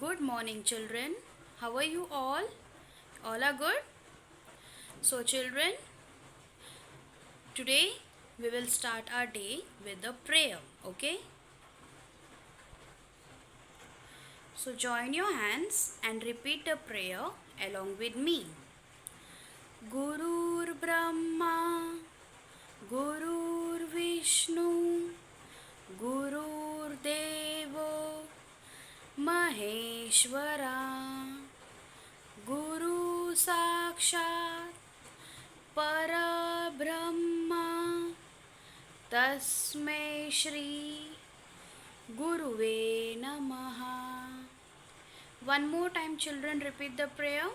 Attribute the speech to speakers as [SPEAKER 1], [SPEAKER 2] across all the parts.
[SPEAKER 1] Good morning, children. How are you all? All are good? So, children, today we will start our day with a prayer, okay? So, join your hands and repeat the prayer along with me. Gurur Brahma, Gurur Vishnu, Gurur Devo, Maheshwara, Guru Sakshat परब्रह्मा तस्मै श्री गुरुवे नमः. One more time, children, repeat the prayer.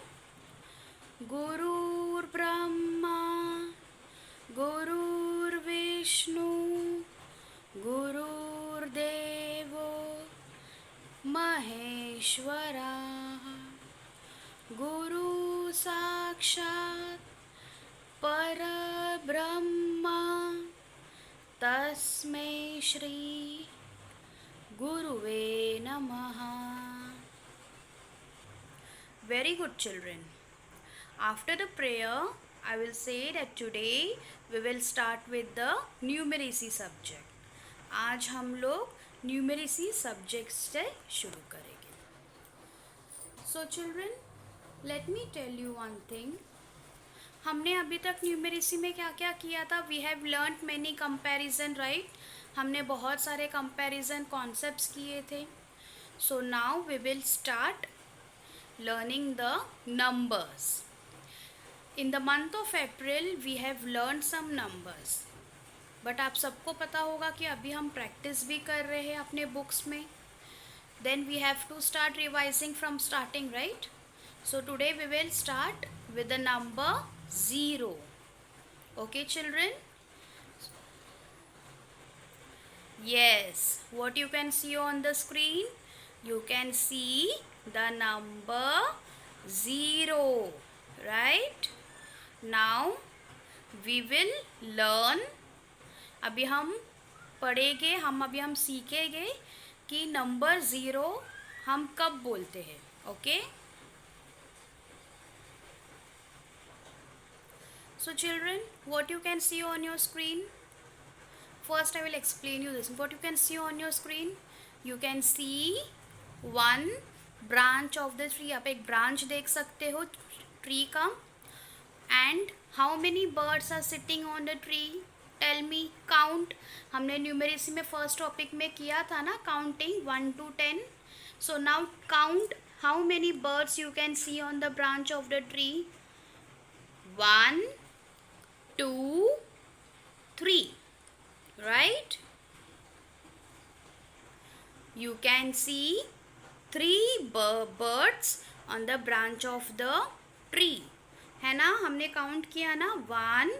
[SPEAKER 1] Gurur Brahma, Gurur Vishnu, Gurur Devo, Maheshwara, Guru Sakshat परब्रह्मा तस्मै श्री गुरुवे नमः. Very good, children. After the prayer, I will say that today we will start with the numeracy subject. आज हम लोग numeracy subject से शुरू करेंगे. So, children, let me tell you one thing. हमने अभी तक न्यूमेरेसी में क्या क्या किया था. We have learn many comparison, right. हमने बहुत सारे कंपैरिजन कॉन्सेप्ट्स किए थे. So now we will start learning the numbers. In the month of April we have learn some numbers, but आप सबको पता होगा कि अभी हम प्रैक्टिस भी कर रहे हैं अपने बुक्स में. Then we have to start revising from starting, right. So today we will start with the number 0. Okay, children? Yes, what you can see on the screen? You can see the number 0, right? Now we will learn. अभी हम पढ़ेंगे, अभी हम सीखेंगे कि number 0 हम कब बोलते हैं. Okay. So, children, what you can see on your screen? First I will explain you this. What you can see on your screen? You can see one branch of the tree. आप एक branch देख सकते हो tree का. And how many birds are sitting on the tree? Tell me. Count. हमने numeracy में first topic में किया था ना, counting 1 to 10. So now count how many birds you can see on the branch of the tree. 1, 2, 3, right? You can see 3 birds on the branch of the tree. है ना, हमने count किया ना 1,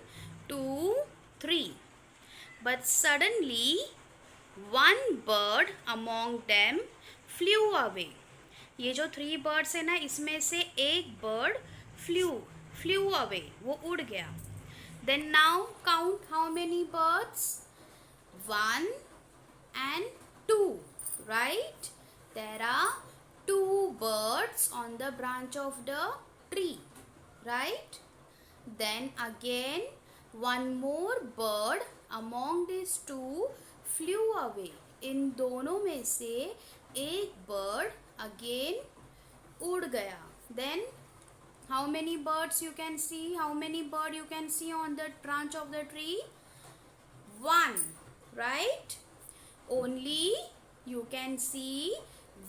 [SPEAKER 1] 2, 3. But suddenly one bird among them flew away. ये जो 3 birds है ना, इसमें से एक bird flew away, वो उड़ गया. Then now count how many birds? 1 and 2, right? There are 2 birds on the branch of the tree, right? Then again one more bird among these 2 flew away. इन दोनों में से एक bird again उड़ गया. Then how many birds you can see? How many bird you can see on the branch of the tree? 1, right? Only you can see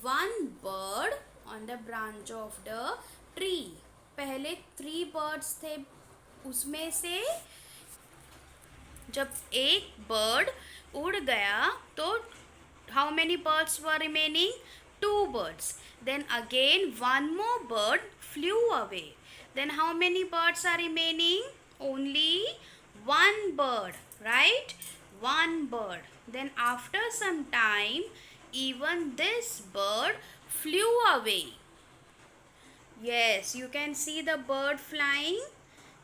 [SPEAKER 1] one bird on the branch of the tree. पहले 3 birds थे, उसमें से जब एक bird उड़ गया तो how many birds were remaining? 2 birds. Then again one more bird flew away. Then how many birds are remaining? Only 1 bird, right? 1 bird. Then after some time even this bird flew away. Yes, you can see the bird flying.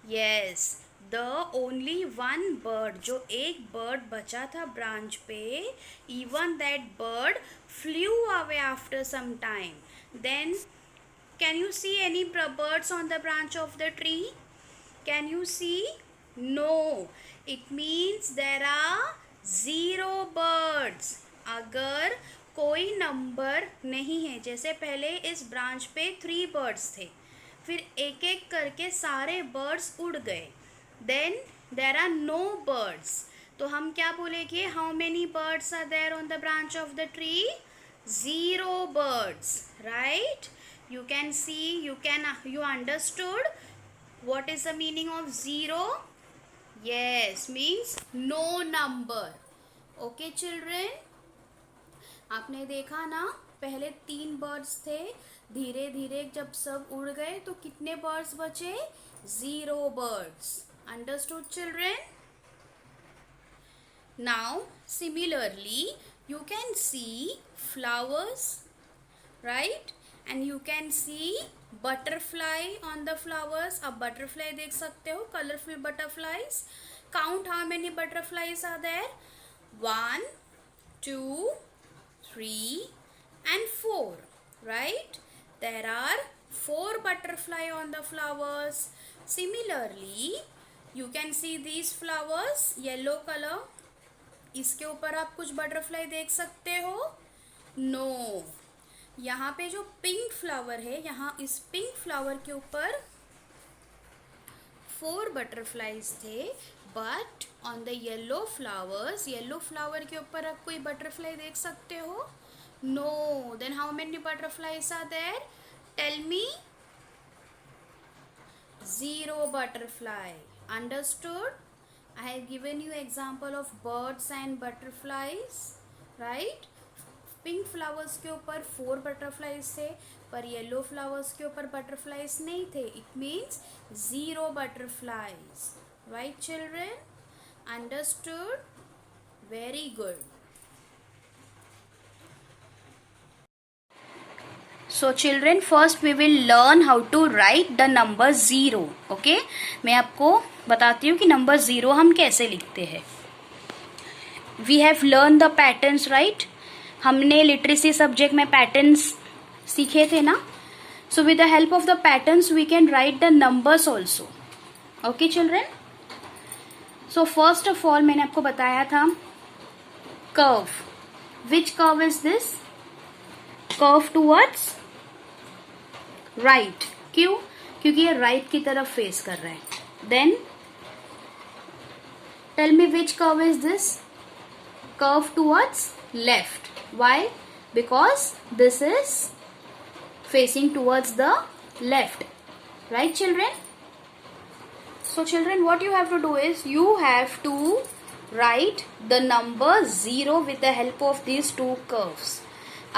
[SPEAKER 1] Yes, the only one bird, जो एक bird बचा था branch पे, even that bird flew away after some time. Then can you see any birds on the branch of the tree? Can you see? No. It means there are 0 birds. अगर कोई number नहीं है, जैसे पहले इस branch पे 3 birds थे, फिर एक एक करके सारे birds उड़ गए, then there are no birds. तो हम क्या बोलेंगे? How many birds are there on the branch of the tree? 0 birds, right? You can see, you understood what is the meaning of 0? Yes, means no number. Okay children, आपने देखा ना, पहले 3 birds थे, धीरे धीरे जब सब उड़ गए तो कितने बर्ड्स बचे? 0 birds. Understood children? Now similarly you can see flowers, right? And you can see butterfly on the flowers. अब butterfly देख सकते हो, colorful butterflies. Count how many butterflies are there? 1, 2, 3 and 4, right? There are 4 butterfly on the flowers. Similarly you can see these flowers, yellow color. इसके ऊपर आप कुछ butterfly देख सकते हो? No. यहाँ पे जो पिंक फ्लावर है, यहाँ इस पिंक फ्लावर के ऊपर 4 बटरफ्लाइज थे, but on the yellow flowers, yellow flower के ऊपर आप कोई बटरफ्लाई देख सकते हो? No. Then how many butterflies are there? Tell me. 0 butterfly. Understood? I have given you example of birds and butterflies, right? Pink flowers के ऊपर 4 butterflies थे, पर येलो फ्लावर्स के ऊपर बटरफ्लाइज नहीं थे. It means 0 butterflies. Right children? Understood? Very good. So children, first we will learn how to write the number 0. Okay? मैं आपको बताती हूँ कि नंबर 0 हम कैसे लिखते हैं. We have learned the patterns, right? हमने लिटरेसी सब्जेक्ट में पैटर्न्स सीखे थे ना. So with the help of the patterns we can write the numbers also. Okay children? So first of all मैंने आपको बताया था curve. Which curve is this? Curve towards right. क्यों? क्योंकि ये राइट की तरफ फेस कर रहा है. Then tell me which curve is this? Curve towards left. Why? Because this is facing towards the left, right children? So children, what you have to do is you have to write the number 0 with the help of these 2 curves.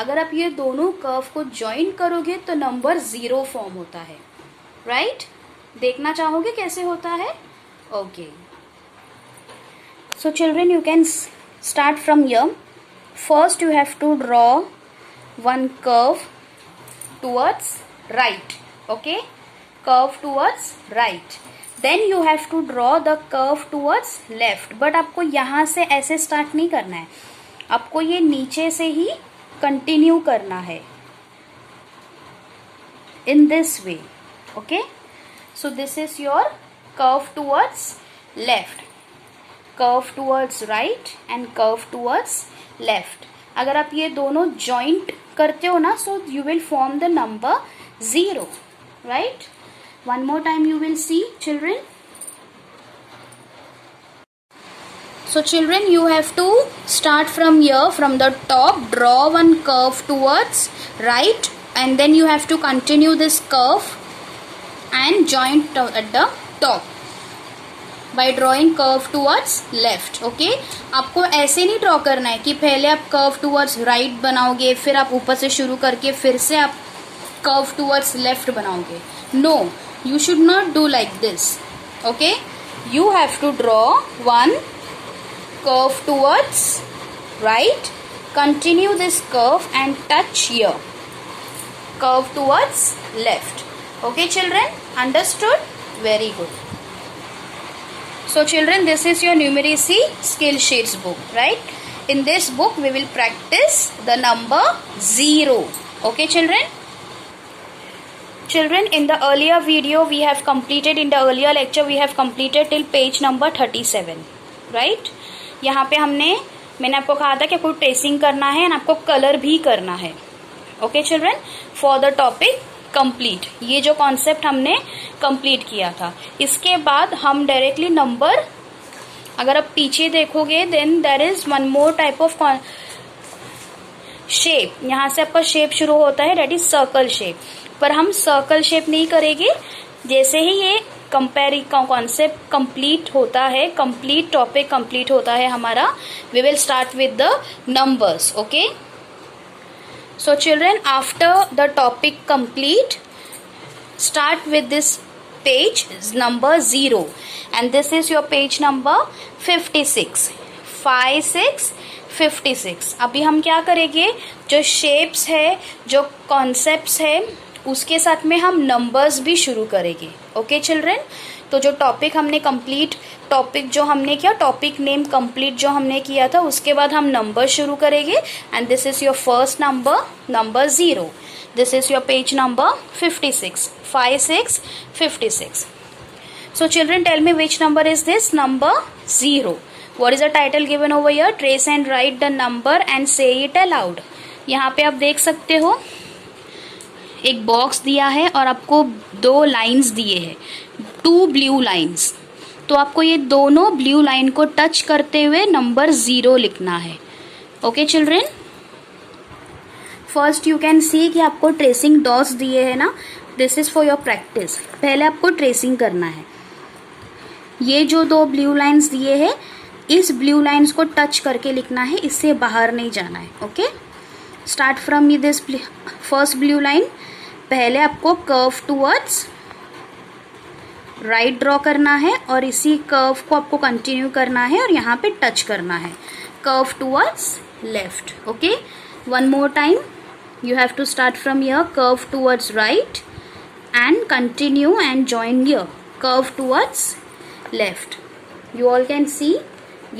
[SPEAKER 1] अगर आप ये दोनों curve को join करोगे तो number 0 form होता है, right? देखना चाहोगे कैसे होता है? Okay. So children, you can start from here. First you have to draw one curve towards right. Okay? Curve towards right. Then you have to draw the curve towards left. But आपको यहाँ से ऐसे start नहीं करना है, आपको ये नीचे से ही continue करना है. In this way. Okay? So this is your curve towards left, curve towards right and curve towards left. अगर आप ये दोनों जॉइंट करते हो ना, so you will form the number 0, right? One more time you will see children. So children, you have to start from here, from the top, draw one curve towards right, and then you have to continue this curve and join at the top by drawing curve towards left. Okay? आपको ऐसे नहीं draw करना है कि पहले आप curve towards right बनाओगे, फिर आप ऊपर से शुरू करके फिर से आप curve towards left बनाओगे. No, you should not do like this. Okay? You have to draw one curve towards right, continue this curve and touch here. Curve towards left. Okay children? Understood? Very good. So children, this is your numeracy skill sheets book, right? In this book we will practice the number 0. Okay children? Children, in the earlier video we have completed, in the earlier lecture we have completed till page number 37, right? यहाँ पे मैंने आपको कहा था कि आपको tracing करना है एंड आपको कलर भी करना है. Okay children, for the topic complete. ये जो कॉन्सेप्ट हमने कंप्लीट किया था, इसके बाद हम डायरेक्टली नंबर, अगर आप पीछे देखोगे then there is one more type of shape. यहाँ से आपका शेप शुरू होता है, दैट इज सर्कल शेप. पर हम सर्कल शेप नहीं करेंगे. जैसे ही ये कॉन्सेप्ट कंप्लीट होता है, कंप्लीट टॉपिक कंप्लीट होता है हमारा, we will start with the numbers. Okay, so children, after the topic complete, start with this page number 0 and this is your page number 56. 56. अभी हम क्या करेंगे, जो शेप्स है, जो कॉन्सेप्ट्स है, उसके साथ में हम नंबर्स भी शुरू करेंगे. ओके चिल्ड्रन, तो जो टॉपिक हमने कंप्लीट, टॉपिक जो हमने किया, टॉपिक नेम कंप्लीट जो हमने किया था, उसके बाद हम नंबर शुरू करेंगे. And this is your first number, number 0. This is your page number 56. 56. So children, tell me which number is this? Number 0. What is the title given over here? Trace and write the number and say it aloud. यहाँ पे आप देख सकते हो एक box दिया है और आपको 2 लाइन्स दिए हैं, 2 ब्लू लाइन्स. तो आपको ये दोनों ब्लू लाइन को टच करते हुए नंबर 0 लिखना है. Okay children, first you can सी कि आपको ट्रेसिंग डॉट्स दिए है ना. This is for your practice. पहले आपको ट्रेसिंग करना है. ये जो 2 ब्लू लाइंस दिए हैं, इस ब्लू लाइंस को टच करके लिखना है, इससे बाहर नहीं जाना है. Okay, start from this first blue line. पहले आपको कर्व टूवर्ड्स राइट ड्रॉ करना है और इसी कर्व को आपको कंटिन्यू करना है और यहाँ पे टच करना है. Curve towards left. Okay, one more time. You have to start from here, curve towards right and continue and join here, curve towards left. You all can see?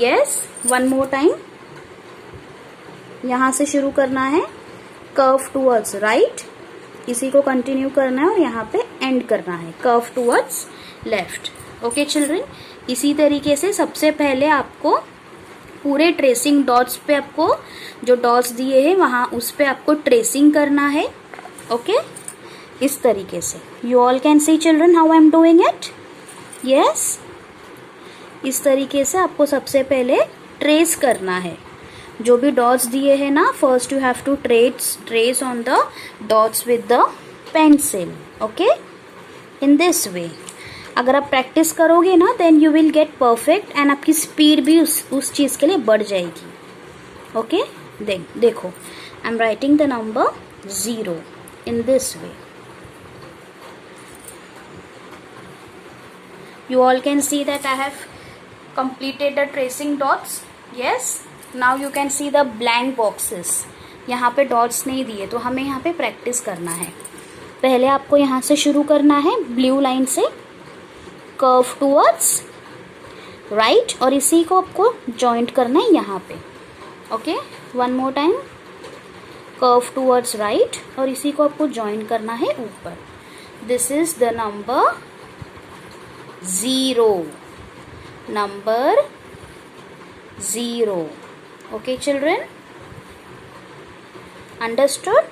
[SPEAKER 1] Yes, one more time. यहाँ से शुरू करना है, curve towards right, इसी को continue करना है और यहाँ पे end करना है, curve towards left. Okay children, इसी तरीके से सबसे पहले आपको पूरे ट्रेसिंग डॉट्स पे, आपको जो डॉट्स दिए हैं वहां उस पे आपको ट्रेसिंग करना है. ओके, इस तरीके से. You all can see children how I am doing it. Yes, इस तरीके से आपको सबसे पहले ट्रेस करना है. जो भी डॉट्स दिए हैं ना, first you have to trace on the dots with the pencil. Okay, in this way अगर आप प्रैक्टिस करोगे ना, then you will get perfect and आपकी स्पीड भी उस चीज के लिए बढ़ जाएगी. ओके, देखो, I am writing the number 0 in this way. You all can see that I have completed the tracing dots. Yes, now you can see the blank boxes. यहाँ पे डॉट्स नहीं दिए तो हमें यहाँ पे प्रैक्टिस करना है. पहले आपको यहाँ से शुरू करना है ब्लू लाइन से, कर्व टूवर्ड्स राइट, और इसी को आपको जॉइंट करना है यहाँ पे. Okay, one more time, curve towards right और इसी को आपको जॉइंट करना है ऊपर. This is the number 0. Number 0. Okay children, understood.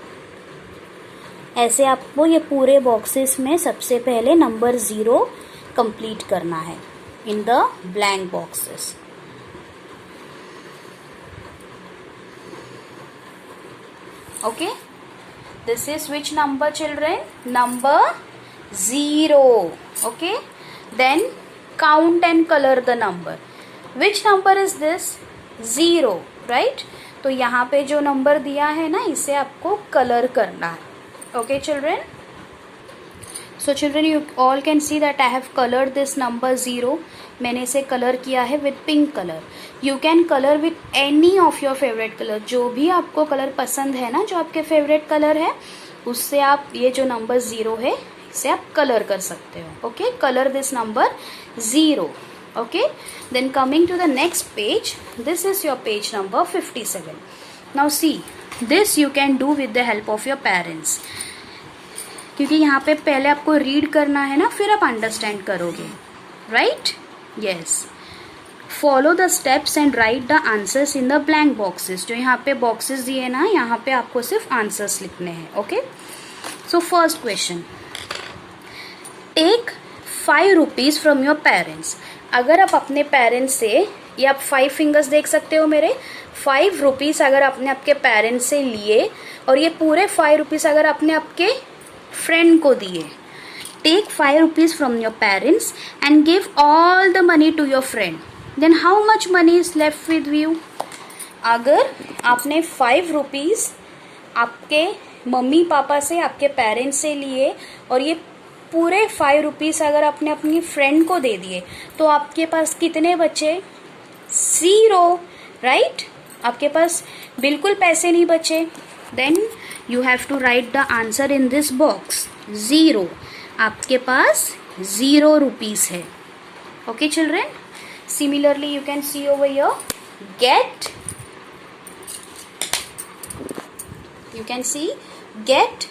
[SPEAKER 1] ऐसे आपको ये पूरे बॉक्सेस में सबसे पहले नंबर 0 कंप्लीट करना है in the blank boxes. Okay, this is which number children? Number 0. Okay, then count and colour the number. Which number is this? 0, right. तो यहाँ पे जो नंबर दिया है ना, इसे आपको कलर करना है. Okay children, so children you all can see that I have colored this number 0. मैंने इसे कलर किया है with pink color. You can color with any of your favorite color. जो भी आपको कलर पसंद है ना, जो आपके फेवरेट कलर है, उससे आप ये जो नंबर 0 है इसे आप कलर कर सकते हो. Okay, colour this number 0. Okay, then coming to the next page, this is your page number 57. Now see, this you can do with the help of your parents, क्योंकि यहाँ पे पहले आपको रीड करना है ना, फिर आप अंडरस्टैंड करोगे, right? Yes, follow the steps and right the answers in the blank boxes. जो यहाँ पे बॉक्सेस दिए ना, यहाँ पे आपको सिर्फ आंसर्स लिखने हैं. Okay, so first question, take 5 rupees from your parents. अगर आप अपने पेरेंट्स से, ये आप 5 फिंगर्स देख सकते हो मेरे, 5 रुपीज अगर आपने आपके पेरेंट्स से लिए और ये पूरे 5 रुपीज अगर आपने आपके फ्रेंड को दिए, take 5 rupees from your parents and give all the money to your friend, then how much money is left with you. अगर आपने 5 रुपीज आपके मम्मी पापा से, आपके पेरेंट्स से लिए और ये पूरे 5 रुपीज अगर आपने अपनी फ्रेंड को दे दिए, तो आपके पास कितने बचे? 0, राइट? आपके पास बिल्कुल पैसे नहीं बचे. Then you have to write the answer in this box. 0, आपके पास 0 रुपीज है. Okay children, similarly you can see over here, get, you can see, get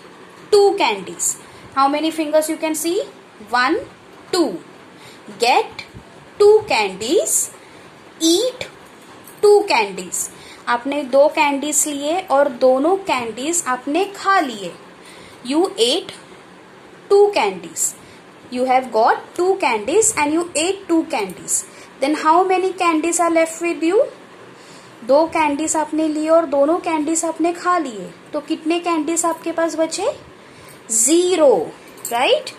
[SPEAKER 1] 2 candies. How many fingers you can see? 1, 2. Get 2 candies. Eat 2 candies. आपने 2 candies लिए और दोनों candies आपने खा लिए. You ate 2 candies. You have got 2 candies and you ate 2 candies. Then how many candies are left with you? 2 candies आपने लिए और दोनों कैंडीज आपने खा लिए, तो कितने कैंडीज आपके पास बचे? 0, राइट?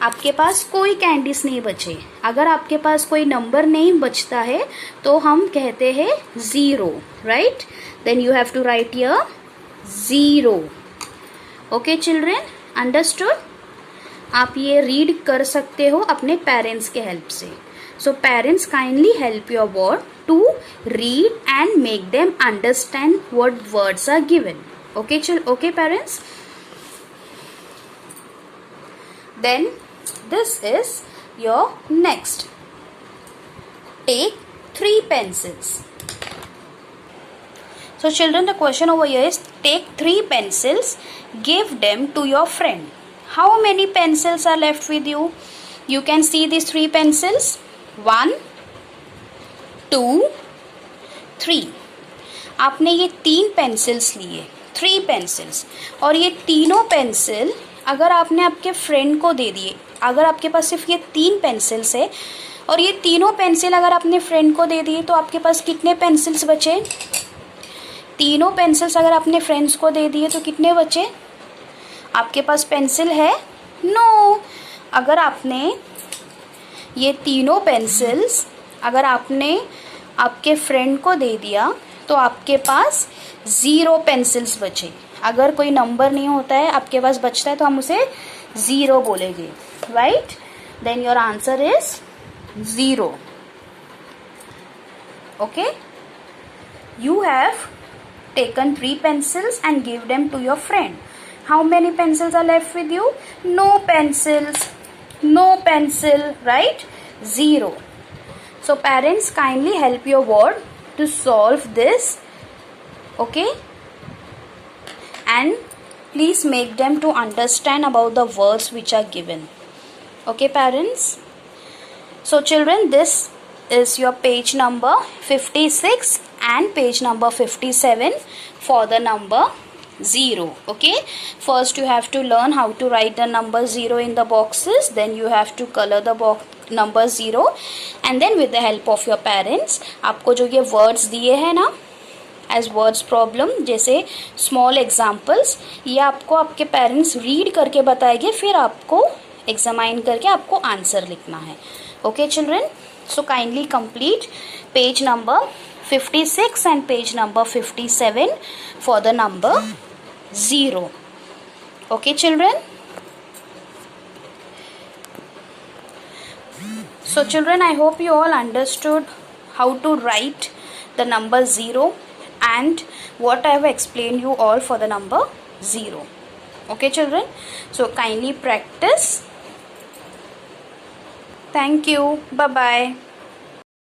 [SPEAKER 1] आपके पास कोई कैंडीज नहीं बचे. अगर आपके पास कोई नंबर नहीं बचता है तो हम कहते हैं 0, right? Then you have to write here 0. Okay children, understood? आप ये रीड कर सकते हो अपने पेरेंट्स के हेल्प से. So parents kindly help your ward to read and make them understand what words are given. Okay, okay parents? Then this is your next. Take 3 pencils. So children, the question over here is, take 3 pencils, give them to your friend. How many pencils are left with you? You can see these 3 pencils. 1, 2, 3. आपने ये 3 pencils लिए, 3 pencils, और ये तीनों pencil अगर आपने आपके friend को दे दिए, अगर आपके पास सिर्फ ये 3 पेंसिल्स है और ये तीनों पेंसिल अगर आपने फ्रेंड को दे दिए, तो आपके पास कितने पेंसिल्स बचे? तीनों पेंसिल्स अगर आपने फ्रेंड्स को दे दिए तो कितने बचे? आपके पास पेंसिल है? नो. अगर आपने ये तीनों पेंसिल्स अगर आपने आपके फ्रेंड को दे दिया तो आपके पास 0 पेंसिल्स बचे. अगर कोई नंबर नहीं होता है, आपके पास बचता है, तो हम उसे 0 बोलेंगे, right? Then your answer is 0. Okay, you have taken 3 pencils and give them to your friend. How many pencils are left with you? No pencils. No pencil, right? 0. So parents kindly help your ward to solve this. Okay? And please make them to understand about the words which are given. Okay parents? So children, this is your page number 56 and page number 57 for the number 0. Okay, first you have to learn how to write the number 0 in the boxes, then you have to color the box number 0, and then with the help of your parents, आपको जो ये words दिए हैं ना as words problem, जैसे small examples, ये आपको आपके पेरेंट्स रीड करके बताएंगे, फिर आपको एग्जामाइन करके आपको आंसर लिखना है. Okay children, so kindly complete page number 56 and page number 57 for the number 0. Okay children? So children, I hope you all understood how to write the number 0 and what I have explained you all for the number 0. Okay children? So kindly practice. Thank you. Bye bye.